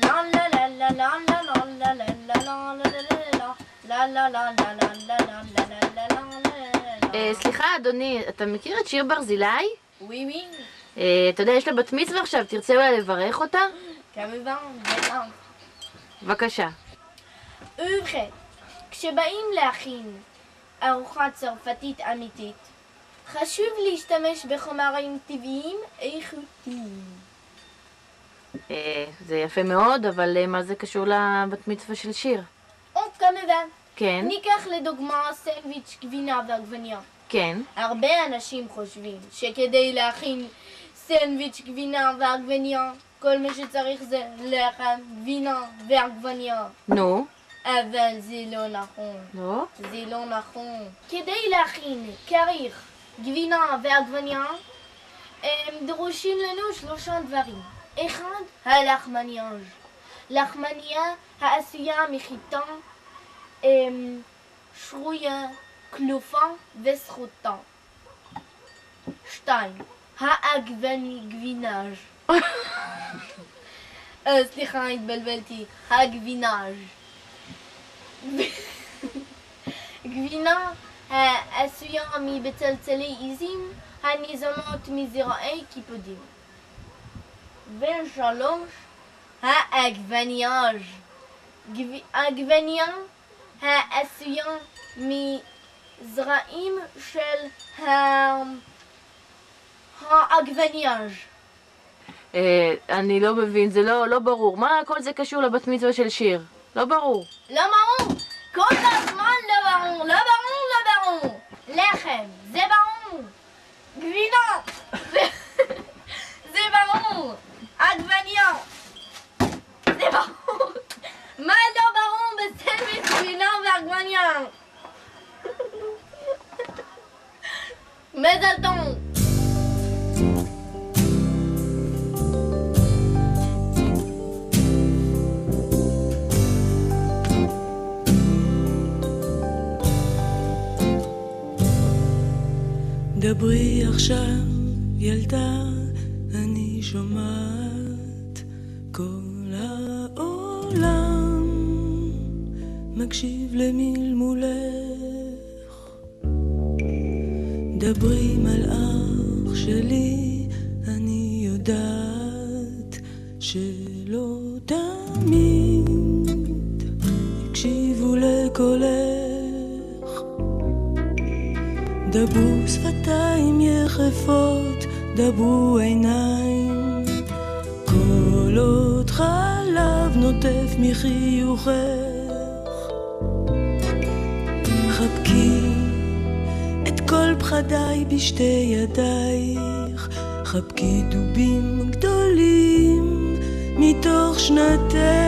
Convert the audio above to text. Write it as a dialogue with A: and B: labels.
A: La la la la la la la la la la la la la la la la la la la la.
B: סליחה אדוני, אתה מכיר את שיר ברזילי?
A: Oui, oui,
B: אתה יודע, יש לה בת מצווה עכשיו, תרצה אולי לברך אותה?
A: כמובן, בטח.
B: בבקשה.
A: ובכן, כשבאים להכין ארוחה צרפתית אמיתית, חשוב להשתמש בחומרים טבעיים איכותיים.
B: זה יפה מאוד, אבל מה זה קשור לבת מצווה של שיר?
A: כמובן.
B: כן.
A: ניקח לדוגמה סנדוויץ' גבינה ועגבניה.
B: כן.
A: הרבה אנשים חושבים שכדי להכין סנדוויץ' גבינה ועגבניה, כל מה שצריך זה לחם, גבינה ועגבניה.
B: נו.
A: אבל זה לא נכון.
B: לא?
A: זה לא נכון. כדי להכין כריך, גבינה ועגבניה, דרושים לנו 3 דברים. 1. הלחמניאז'. לחמניה העשויה מחיטה, שרויה, קלופה וסחוטה. 2. הגבינאז'. סליחה, התבלבלתי. הגבינאז'. גבינה העשויה מבצלצלי עיזים הניזונות מזרעי קיפודים. ו3. העגבניאז'. עגבניה העשויה מזרעים של העגבניאז'.
B: אני לא מבין, זה לא ברור. מה כל זה קשור לבת מצווה של שיר? לא ברור.
A: לא ברור! כל הזמן לא ברור! לא ברור! לא ברור! לחם, זה ברור! גבינה! זה ברור! עגבניה! זה ברור! מה לא ברור בסנדוויץ' גבינה ועגבניה? מזל טוב!
C: דברי עכשיו ילדה, אני שומעת כל העולם מקשיב למלמולך. דברי מלאך שלי, אני יודעת שלא תמיד הקשיבו לקולך. דברו שפתיים יחפות, דברו עיניים, כל עוד חלב נוטף מחיוכך. חבקי את כל פחדיי בשתי ידייך, חבקי דובים גדולים מתוך שנתך.